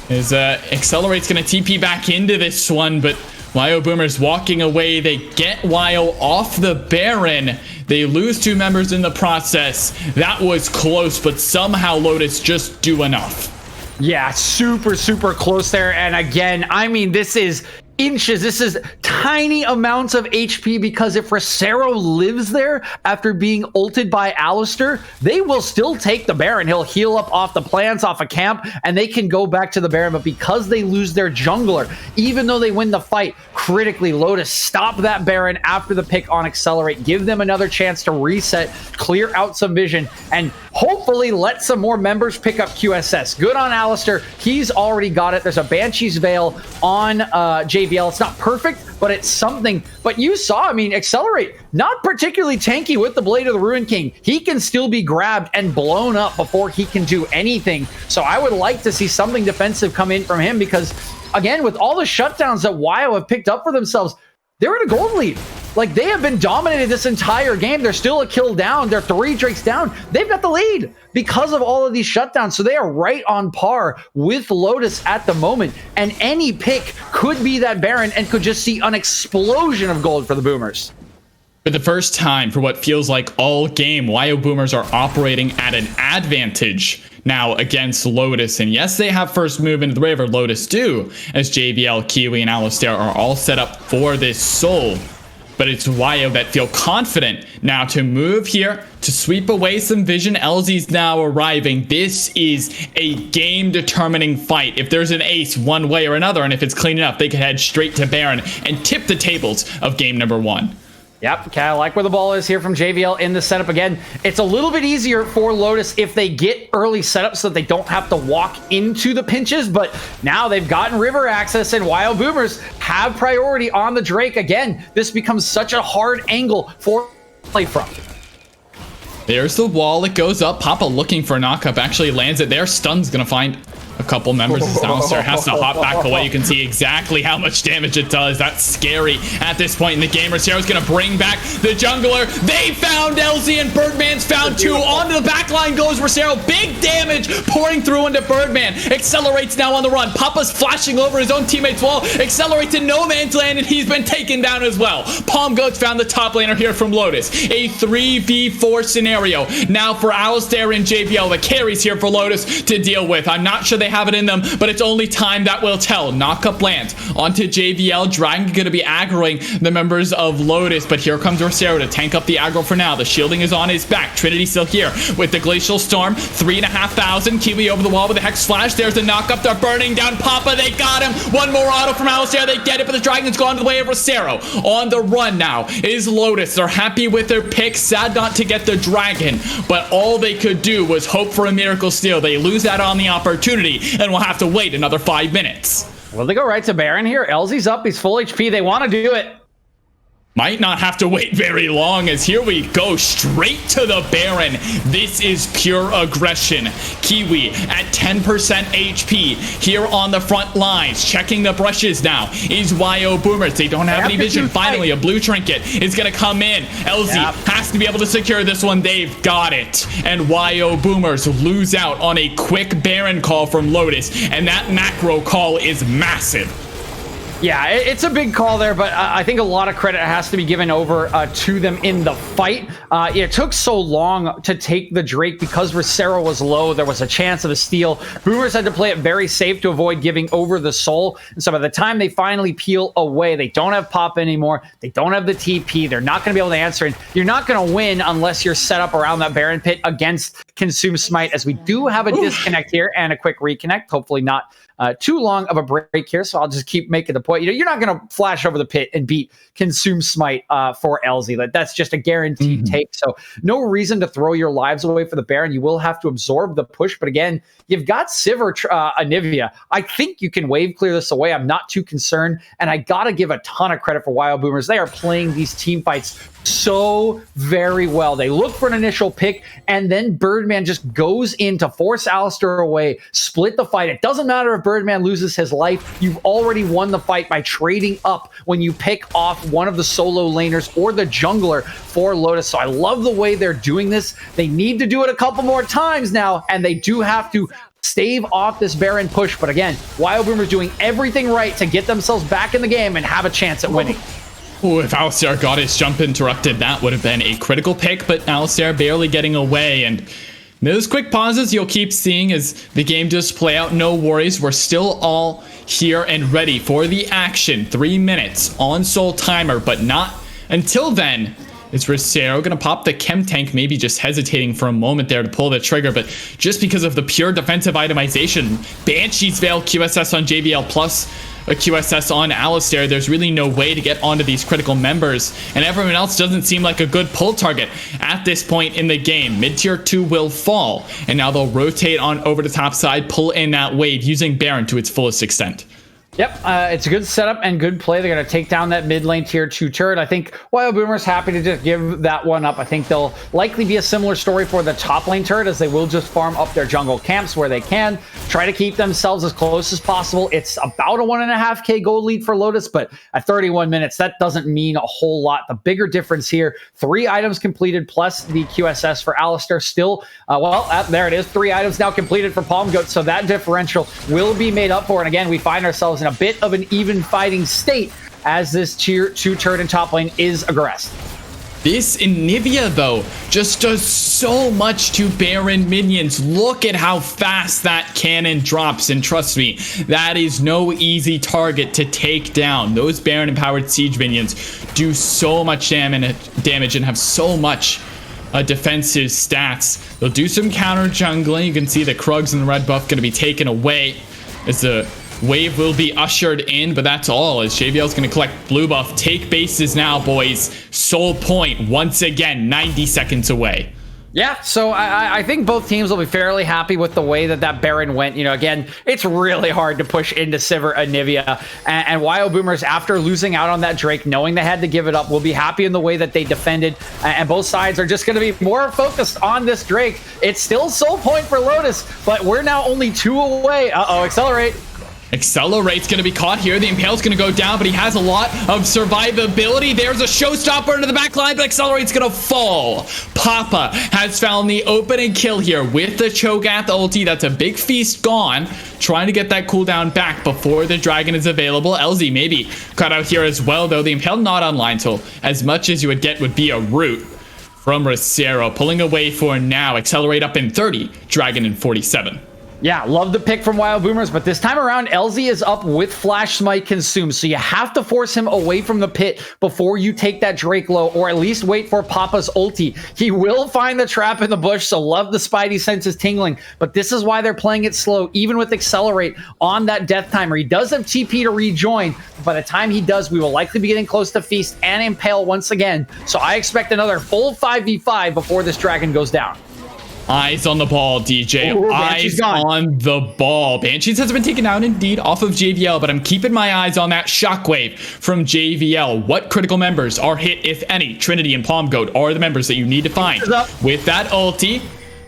As Accelerate's going to TP back into this one, but WyoBoomers walking away. They get Wyo off the Baron. They lose two members in the process. That was close, but somehow Lotus just do enough. Yeah, super, super close there. And again, I mean, this is inches. This is tiny amounts of HP, because if Rosero lives there after being ulted by Alistair, they will still take the Baron. He'll heal up off the plants, off a camp, and they can go back to the Baron. But because they lose their jungler, even though they win the fight, critically, Lotus stop that Baron after the pick on Accelerate, give them another chance to reset, clear out some vision, and hopefully let some more members pick up QSS. Good on Alistair. He's already got it. There's a Banshee's Veil on JVL. It's not perfect, but it's something. But you saw, I mean, Accelerate, not particularly tanky with the Blade of the Ruin King. He can still be grabbed and blown up before he can do anything. So I would like to see something defensive come in from him, because, again, with all the shutdowns that Wyo have picked up for themselves, they're in a gold lead. Like, they have been dominated this entire game. They're still a kill down. They're 3 Drakes down. They've got the lead because of all of these shutdowns. So they are right on par with Lotus at the moment. And any pick could be that Baron and could just see an explosion of gold for the Boomers. For the first time for what feels like all game, WyoBoomers are operating at an advantage now against Lotus. And yes, they have first move into the river. Lotus do, as JVL, Kiwi, and Alistair are all set up for this soul. But it's Wyo that feel confident now to move here, to sweep away some vision. LZ's now arriving. This is a game-determining fight. If there's an ace one way or another, and if it's clean enough, they could head straight to Baron and tip the tables of game number 1. Yep, okay, I like where the ball is here from JVL in the setup. Again, it's a little bit easier for Lotus if they get early setup so that they don't have to walk into the pinches, but now they've gotten river access and WyoBoomers have priority on the Drake. Again, this becomes such a hard angle for play from. There's the wall. It goes up. Papa looking for a knockup. Actually lands it there. Stun's going to find a couple members. As Alistair has to hop back away. You can see exactly how much damage it does. That's scary at this point in the game. Rosero's going to bring back the jungler. They found LZ and Birdman's found 2. Onto the back line goes Rosero. Big damage pouring through into Birdman. Accelerates now on the run. Papa's flashing over his own teammate's wall. Accelerates in no man's land, and he's been taken down as well. Palm Goats found the top laner here from Lotus. A 3v4 scenario now for Alistair and JVL. The carries here for Lotus to deal with. I'm not sure they have it in them, but it's only time that will tell. Knockup lands onto JVL. Dragon going to be aggroing the members of Lotus, but here comes Rosero to tank up the aggro for now. The shielding is on his back. Trinity still here with the Glacial Storm. 3,500. Kiwi over the wall with a Hex Flash. There's the knockup. They're burning down Papa. They got him. One more auto from Alistair. They get it, but the Dragon's gone to the way of Rosero. On the run now is Lotus. They're happy with their pick. Sad not to get the Dragon, but all they could do was hope for a miracle steal. They lose that on the opportunity, and we'll have to wait another 5 minutes. Well, they go right to Baron here. LZ's up. He's full HP. They want to do it. Might not have to wait very long, as here we go straight to the Baron. This is pure aggression. Kiwi at 10% HP here on the front lines. Checking the brushes now is WyoBoomers. They don't have any vision. Finally, a blue trinket is going to come in. LZ has to be able to secure this one. They've got it. And WyoBoomers lose out on a quick Baron call from Lotus. And that macro call is massive. Yeah, it's a big call there, but I think a lot of credit has to be given over to them in the fight. It took so long to take the Drake because Rosero was low. There was a chance of a steal. Boomers had to play it very safe to avoid giving over the soul. And so by the time they finally peel away, they don't have Pop anymore. They don't have the TP. They're not going to be able to answer. And you're not going to win unless you're set up around that Baron pit against Consume Smite, as we do have a disconnect here and a quick reconnect. Hopefully not too long of a break here, so I'll just keep making the point. You know, you're not going to flash over the pit and beat Consume Smite for LZ. That's just a guaranteed take. So no reason to throw your lives away for the Baron. You will have to absorb the push, but again, you've got Sivir, Anivia. I think you can wave clear this away. I'm not too concerned, and I got to give a ton of credit for WyoBoomers. They are playing these team fights so very well. They look for an initial pick, and then Birdman just goes in to force Alistair away, split the fight. It doesn't matter if Birdman loses his life. You've already won the fight by trading up when you pick off one of the solo laners or the jungler for Lotus. So I love the way they're doing this. They need to do it a couple more times now, and they do have to stave off this Baron push. But again, WyoBoomers doing everything right to get themselves back in the game and have a chance at winning. Ooh, if Alistair got his jump interrupted, that would have been a critical pick, but Alistair barely getting away. And those quick pauses you'll keep seeing as the game does play out. No worries, we're still all here and ready for the action. 3 minutes on Soul Timer, but not until then. Is Rosero going to pop the chem tank, maybe just hesitating for a moment there to pull the trigger, but just because of the pure defensive itemization, Banshee's Veil, QSS on JVL plus a QSS on Alistair, there's really no way to get onto these critical members, and everyone else doesn't seem like a good pull target at this point in the game. Mid-tier 2 will fall, and now they'll rotate on over the top side, pull in that wave using Baron to its fullest extent. Yep, it's a good setup and good play. They're going to take down that mid lane tier 2 turret. I think WyoBoomers happy to just give that one up. I think they'll likely be a similar story for the top lane turret, as they will just farm up their jungle camps where they can, try to keep themselves as close as possible. It's about a 1.5k gold lead for Lotus, but at 31 minutes, that doesn't mean a whole lot. The bigger difference here, 3 items completed plus the QSS for Alistair. Still, there it is, 3 items now completed for Palm Goat, so that differential will be made up for. And again, we find ourselves in a bit of an even fighting state as this tier 2 turret in top lane is aggressed. This Anivia, though, just does so much to Baron minions. Look at how fast that cannon drops, and trust me, that is no easy target to take down. Those Baron-empowered siege minions do so much damage and have so much defensive stats. They'll do some counter jungling. You can see the Krugs and the red buff going to be taken away as the wave will be ushered in, but that's all, as JVL's going to collect blue buff. Take bases now, boys. Soul Point, once again, 90 seconds away. Yeah, so I think both teams will be fairly happy with the way that Baron went. You know, again, it's really hard to push into Sivir Anivia. And WyoBoomers, after losing out on that Drake, knowing they had to give it up, will be happy in the way that they defended. And both sides are just going to be more focused on this Drake. It's still Soul Point for Lotus, but we're now only 2 away. Uh-oh, Accelerate. Accelerate's going to be caught here. The Impale's going to go down, but he has a lot of survivability. There's a showstopper into the back line, but Accelerate's going to fall. Papa has found the opening kill here with the Cho'Gath ulti. That's a big feast gone. Trying to get that cooldown back before the dragon is available. LZ maybe cut out here as well, though. The Impale not online, so as much as you would get would be a root from Rosero. Pulling away for now. Accelerate up in 30. Dragon in 47. Yeah, love the pick from WyoBoomers, but this time around, LZ is up with Flash Smite consumed, so you have to force him away from the pit before you take that Drake low, or at least wait for Papa's ulti. He will find the trap in the bush, so love the Spidey senses tingling, but this is why they're playing it slow, even with Accelerate on that death timer. He does have TP to rejoin, but by the time he does, we will likely be getting close to Feast and Impale once again, so I expect another full 5v5 before this dragon goes down. Eyes on the ball, DJ. Ooh, eyes on the ball. Banshees has been taken out indeed off of JVL, but I'm keeping my eyes on that shockwave from JVL. What critical members are hit, if any? Trinity and Palm Goat are the members that you need to find. With that ulti,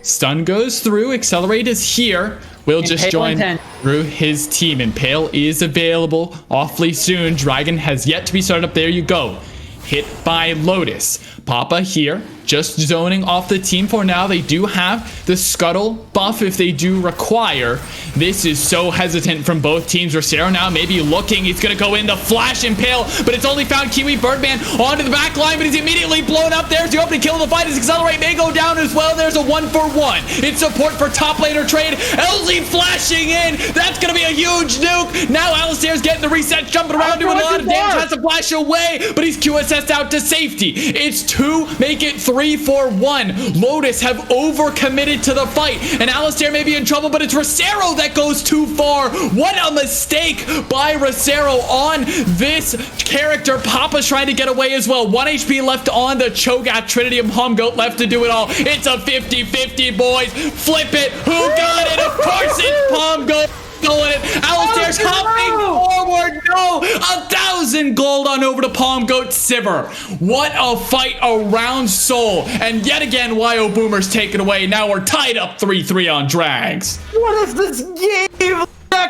stun goes through. Accelerate is here. Will just join through his team. Impale is available awfully soon. Dragon has yet to be started up. There you go. Hit by Lotus. Papa here, just zoning off the team for now. They do have the scuttle buff if they do require. This is so hesitant from both teams. Rosero now maybe looking. He's going to go in the Flash Impale, but it's only found Kiwi Birdman onto the back line, but he's immediately blown up. There's the opening kill of the fight. His Accelerate may go down as well. There's a 1-for-1. It's support for top laner trade. LZ flashing in. That's going to be a huge nuke. Now Alistair's getting the reset, jumping around, doing a lot of damage. Has to flash away, but he's QSS'd out to safety. It's 2, make it 3 for 1. Lotus have overcommitted to the fight, and Alistair may be in trouble, but it's Rosero that goes too far. What a mistake by Rosero on this character. Papa's trying to get away as well. 1 HP left on the Cho'Gath. Trinity and Palm Goat left to do it all. It's a 50-50, boys. Flip it. Who got it? Of course it's Palm Goat. Going it. Alistair's hopping forward. No, 1,000 gold on over to Palm Goat Sivir. What a fight around Soul. And yet again, WyoBoomers take it away. Now we're tied up 3-3 on Drags. What is this game?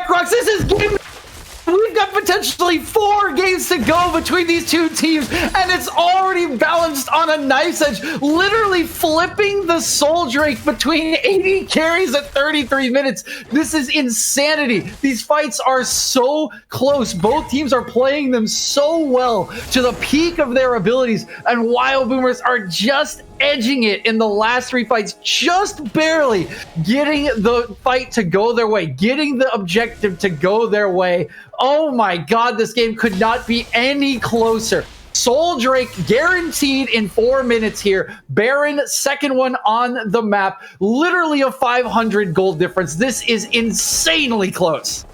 Crux, this is game. We've got potentially 4 games to go between these two teams, and it's already balanced on a knife's edge, literally flipping the Soul Drake between 80 carries at 33 minutes. This is insanity. These fights are so close. Both teams are playing them so well to the peak of their abilities, and WyoBoomers are just edging it in the last 3 fights, just barely getting the fight to go their way, getting the objective to go their way. Oh my god, this game could not be any closer. Soul Drake guaranteed in 4 minutes here. Baron, second one on the map. Literally a 500 gold difference. This is insanely close.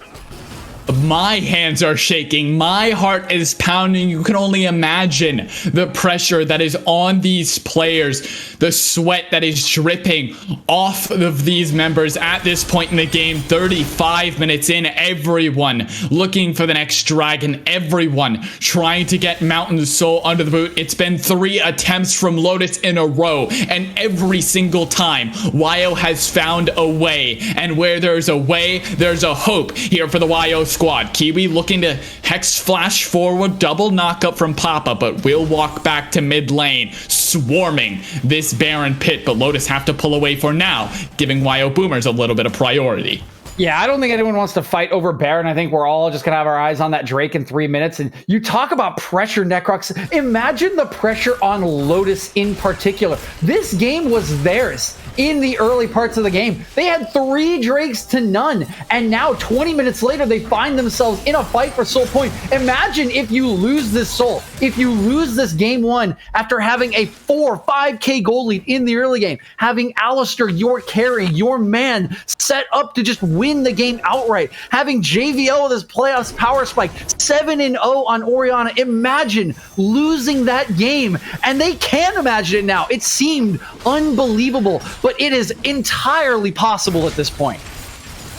My hands are shaking. My heart is pounding. You can only imagine the pressure that is on these players, the sweat that is dripping off of these members at this point in the game. 35 minutes in, everyone looking for the next dragon, everyone trying to get Mountain Soul under the boot. It's been 3 attempts from Lotus in a row, and every single time Wyo has found a way, and where there's a way, there's a hope here for the Wyo squad. Kiwi looking to Hex Flash forward, double knock up from Papa, but will walk back to mid lane, swarming this Baron pit, but Lotus have to pull away for now, giving WyoBoomers a little bit of priority. Yeah, I don't think anyone wants to fight over Baron. I think we're all just going to have our eyes on that Drake in 3 minutes. And you talk about pressure, Necrox. Imagine the pressure on Lotus in particular. This game was theirs in the early parts of the game. They had 3 Drakes to none. And now 20 minutes later, they find themselves in a fight for Soul Point. Imagine if you lose this Soul, if you lose this game 1 after having a 5K goal lead in the early game, having Alistair, your carry, your man, set up to just win the game outright, having JVL with his playoffs power spike, 7-0 on Orianna. Imagine losing that game, and they can imagine it now. It seemed unbelievable, but it is entirely possible at this point.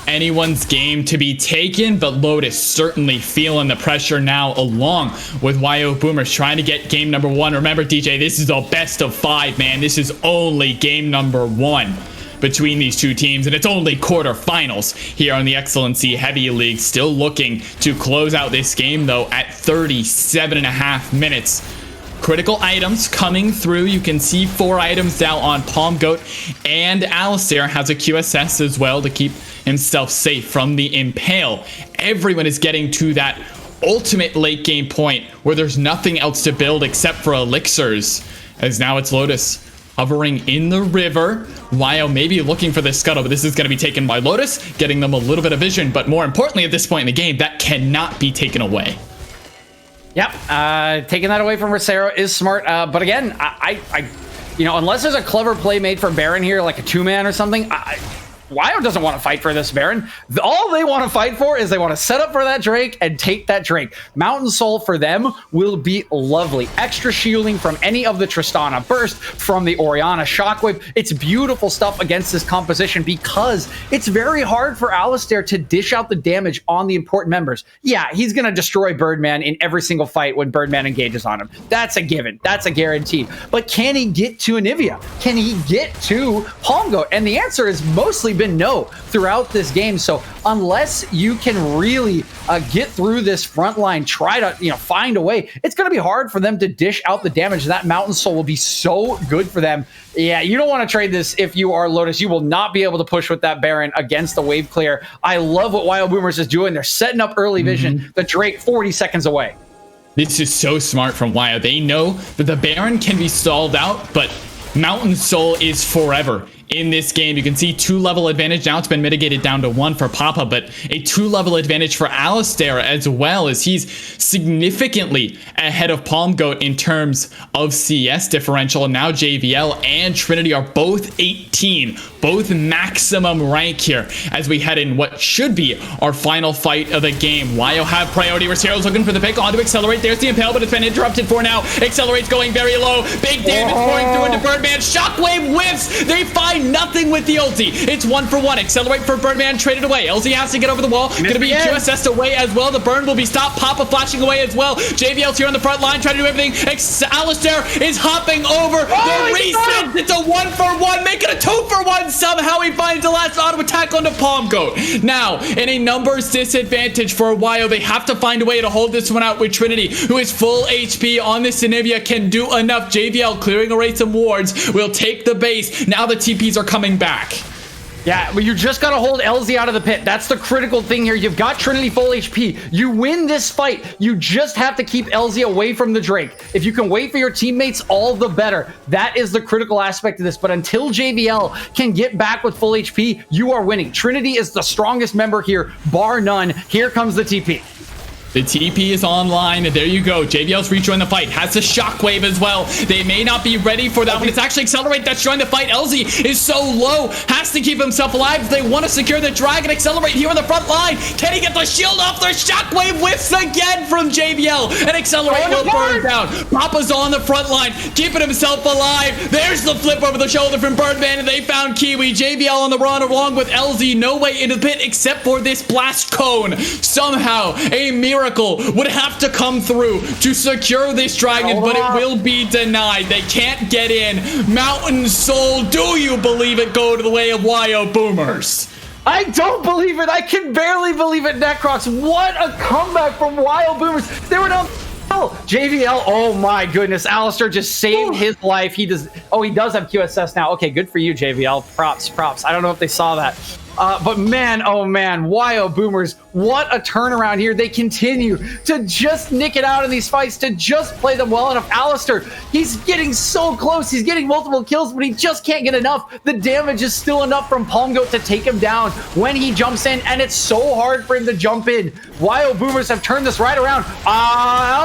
Anyone's game to be taken, but Lotus certainly feeling the pressure now, along with WyoBoomers trying to get game number 1. Remember, DJ, this is a best of 5, man. This is only game number 1 between these two teams, and it's only quarterfinals here on the Excellency Heavy League. Still looking to close out this game, though, at 37.5 minutes. Critical items coming through. You can see 4 items now on Palm Goat, and Alistair has a QSS as well to keep himself safe from the Impale. Everyone is getting to that ultimate late game point where there's nothing else to build except for elixirs, as now it's Lotus hovering in the river. Wyo maybe looking for the scuttle, but this is going to be taken by Lotus, getting them a little bit of vision, but more importantly at this point in the game, that cannot be taken away. Yep, taking that away from Rosero is smart, but again, you know, unless there's a clever play made for Baron here, like a 2-man or something, Wyo doesn't want to fight for this Baron. All they want to fight for is they want to set up for that Drake and take that Drake. Mountain Soul for them will be lovely. Extra shielding from any of the Tristana Burst, from the Orianna Shockwave. It's beautiful stuff against this composition because it's very hard for Alistair to dish out the damage on the important members. Yeah, he's going to destroy Birdman in every single fight when Birdman engages on him. That's a given. That's a guarantee. But can he get to Anivia? Can he get to Palm Goat? And the answer is mostly been no throughout this game. So unless you can really get through this front line, try to find a way, it's going to be hard for them to dish out the damage. That Mountain Soul will be so good for them. Yeah, you don't want to trade this if you are Lotus. You will not be able to push with that Baron against the wave clear. I love what WyoBoomers is doing. They're setting up early vision. The Drake 40 seconds away. This is so smart from Wyo. They know that the Baron can be stalled out, but Mountain Soul is forever in this game. You can see 2-level advantage. Now it's been mitigated down to 1 for Papa, but a 2-level advantage for Alistair as well, as he's significantly ahead of Palm Goat in terms of CS differential. And now JVL and Trinity are both 18, both maximum rank here as we head in what should be our final fight of the game. Wyo have priority. Rosero's looking for the pick on to accelerate. There's the Impale, but it's been interrupted for now. Accelerate's going very low. Big damage pouring through into Birdman. Shockwave whiffs. They find nothing with the ulti. It's 1 for 1. Accelerate for Birdman, traded away. LZ has to get over the wall. Gonna be QSS'd away as well. The burn will be stopped. Papa flashing away as well. JVL's here on the front line, trying to do everything. Alistair is hopping over the reset. It's a 1 for 1. Make it a 2 for 1. Somehow he finds the last auto attack onto Palm Goat. Now, in a numbers disadvantage for Wyo, they have to find a way to hold this one out with Trinity, who is full HP on this Anivia, can do enough. JVL clearing away some wards, will take the base. Now the TPs are coming back. Yeah, but you just got to hold LZ out of the pit. That's the critical thing here. You've got Trinity full HP. You win this fight. You just have to keep LZ away from the Drake. If you can wait for your teammates, all the better. That is the critical aspect of this. But until JVL can get back with full HP, you are winning. Trinity is the strongest member here, bar none. Here comes the TP. The TP is online. There you go. JBL's rejoined the fight. Has the shockwave as well. They may not be ready for that one. It's actually Accelerate that's joined the fight. LZ is so low. Has to keep himself alive. They want to secure the Dragon. Accelerate here on the front line. Can he get the shield off? The shockwave whiffs again from JBL. And Accelerate will burn down. Papa's on the front line, keeping himself alive. There's the flip over the shoulder from Birdman, and they found Kiwi. JBL on the run along with LZ. No way into the pit except for this blast cone. Somehow, a miracle would have to come through to secure this dragon, but it will be denied. They can't get in. Mountain Soul, do you believe it, go to the way of WyoBoomers? I don't believe it. I can barely believe it, Necrox. What a comeback from WyoBoomers. They were down. JVL, oh my goodness. Alistair just saved his life. He does have QSS now. Okay, good for you, JVL. Props. I don't know if they saw that. But man, oh man, WyoBoomers, what a turnaround here. They continue to just nick it out in these fights, to just play them well enough. Alistair, he's getting so close. He's getting multiple kills, but he just can't get enough. The damage is still enough from Palm Goat to take him down when he jumps in, and it's so hard for him to jump in. WyoBoomers have turned this right around.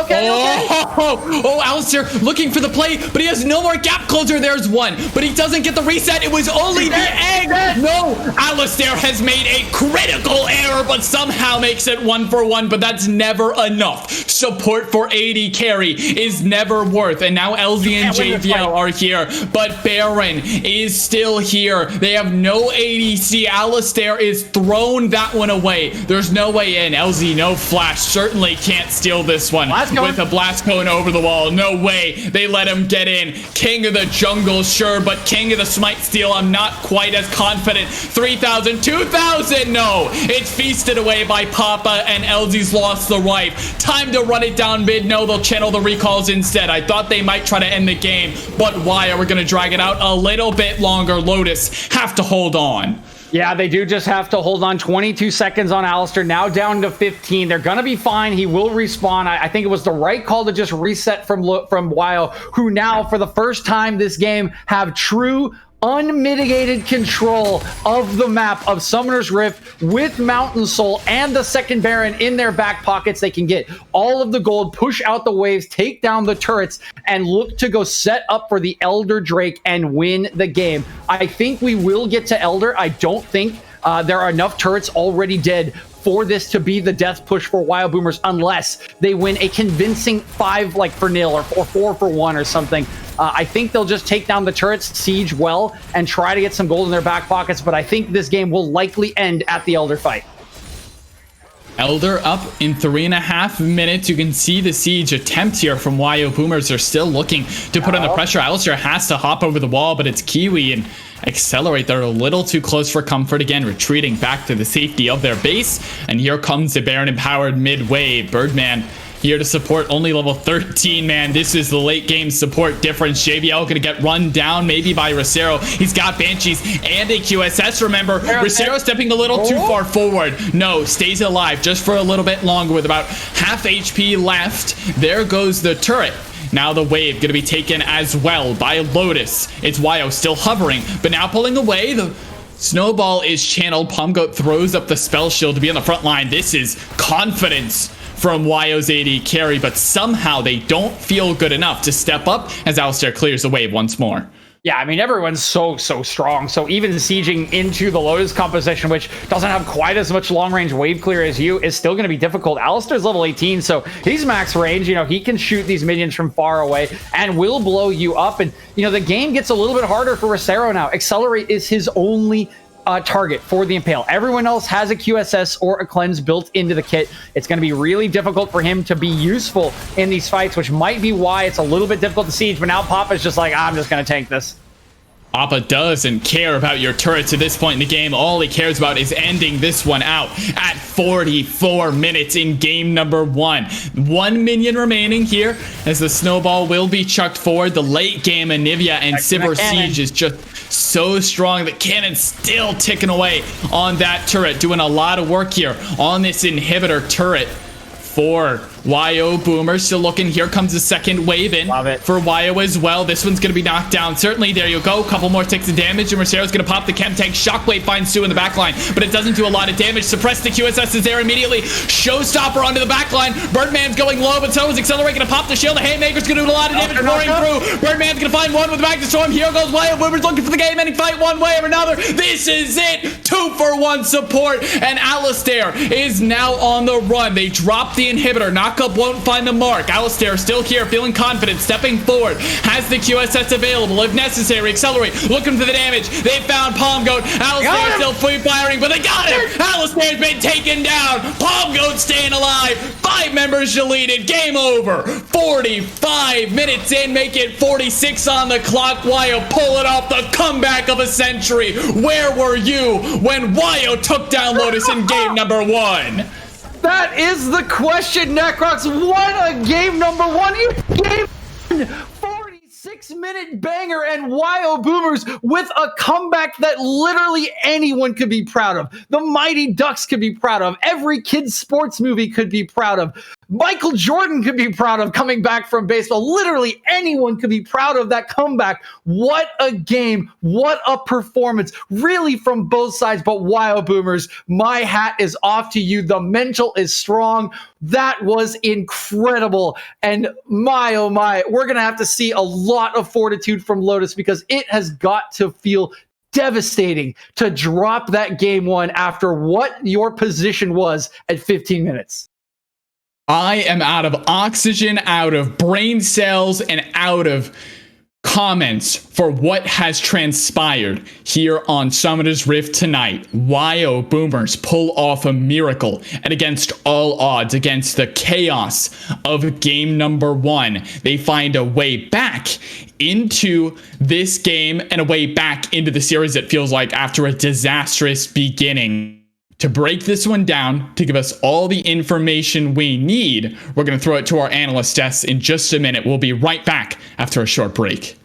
Okay. Oh, Alistair looking for the play, but he has no more gap closer. There's one, but he doesn't get the reset. It was only the egg. No, Alistair has made a critical error, but somehow makes it 1-for-1, but that's never enough. Support for AD carry is never worth, and now LZ and JVL are here, but Baron is still here. They have no ADC. Alistair is thrown that one away. There's no way in. LZ, no flash, certainly can't steal this one with a blast cone over the wall. No way. They let him get in. King of the jungle, sure, but King of the smite steal, I'm not quite as confident. 3,000, 2,000, no. It's feasted away by Papa, and LZ's lost the life. Time to run it down mid. No, they'll channel the recalls instead. I thought they might try to end the game, but why are we going to drag it out a little bit longer? Lotus have to hold on. Yeah, they do just have to hold on. 22 seconds on Alistair, now down to 15. They're going to be fine. He will respawn. I think it was the right call to just reset from Wyo, who now, for the first time this game, have true unmitigated control of the map of Summoner's Rift with Mountain Soul and the second Baron in their back pockets. They can get all of the gold, push out the waves, take down the turrets, and look to go set up for the Elder Drake and win the game. I think we will get to Elder. I don't think there are enough turrets already dead for this to be the death push for WyoBoomers unless they win a convincing 5-0 or 4-for-1 or something. I think they'll just take down the turrets, siege well, and try to get some gold in their back pockets, but I think this game will likely end at the Elder fight. Elder up in 3.5 minutes. You can see the siege attempt here from WyoBoomers. They're still looking to put on the pressure. Alistair has to hop over the wall, but it's Kiwi and Accelerate. They're a little too close for comfort. Again, retreating back to the safety of their base. And here comes the Baron empowered mid-wave. Birdman here to support, only level 13, man. This is the late game support difference. JBL gonna get run down maybe by Rosero. He's got Banshees and a QSS, remember. Rosero stepping a little too far forward. No, stays alive just for a little bit longer with about half HP left. There goes the turret. Now the wave gonna be taken as well by Lotus. It's Wyo still hovering, but now pulling away. The snowball is channeled. Palm Goat throws up the spell shield to be on the front line. This is confidence from Wyo's AD carry, but somehow they don't feel good enough to step up as Alistair clears the wave once more. Yeah, I mean, everyone's so strong. So even sieging into the Lotus composition, which doesn't have quite as much long-range wave clear as you, is still going to be difficult. Alistair's level 18, so he's max range. You know, he can shoot these minions from far away and will blow you up. And, you know, the game gets a little bit harder for Rosero now. Accelerate is his only target for the Impale. Everyone else has a QSS or a cleanse built into the kit. It's going to be really difficult for him to be useful in these fights, which might be why it's a little bit difficult to siege. But now Papa's just like, I'm just going to tank this. Papa doesn't care about your turrets at this point in the game. All he cares about is ending this one out at 44 minutes in game number 1. 1 minion remaining here as the snowball will be chucked forward. The late game Anivia and Sivir Siege is just so strong. The cannon's still ticking away on that turret, doing a lot of work here on this inhibitor turret. for WyoBoomers. Still looking. Here comes the second wave in for Wyo as well. This one's going to be knocked down. Certainly, there you go. Couple more ticks of damage, and Mercero's going to pop the chem tank. Shockwave finds Sue in the backline, but it doesn't do a lot of damage. Suppress the QSS is there immediately. Showstopper onto the backline. Birdman's going low, but so is Accelerate. Going to pop the shield. The Haymaker's going to do a lot of damage pouring through. Birdman's going to find one with the back to storm. Here goes WyoBoomers looking for the game-ending fight one way or another. This is it. 2-for-1 support, and Alistair is now on the run. They drop the inhibitor. Knockup won't find the mark. Alistair still here, feeling confident, stepping forward. Has the QSS available if necessary. Accelerate, looking for the damage. They found Palm Goat. Alistair still free firing, but they got him. Alistair's been taken down. Palm Goat staying alive. 5 members deleted. Game over. 45 minutes in, make it 46 on the clock. Wyo pulling off the comeback of a century. Where were you when Wyo took down Lotus in game number 1? That is the question, Necrox. What a game number 1. Game 46-minute banger, and WyoBoomers with a comeback that literally anyone could be proud of. The Mighty Ducks could be proud of. Every kid's sports movie could be proud of. Michael Jordan could be proud of coming back from baseball. Literally anyone could be proud of that comeback. What a game. What a performance. Really from both sides, but WyoBoomers, my hat is off to you. The mental is strong. That was incredible. And my, oh my, we're going to have to see a lot of fortitude from Lotus, because it has got to feel devastating to drop that game 1 after what your position was at 15 minutes. I am out of oxygen, out of brain cells, and out of comments for what has transpired here on Summoner's Rift tonight. WyoBoomers pull off a miracle, and against all odds, against the chaos of game number 1, they find a way back into this game and a way back into the series, it feels like, after a disastrous beginning. To break this one down, to give us all the information we need, we're going to throw it to our analyst desks in just a minute. We'll be right back after a short break.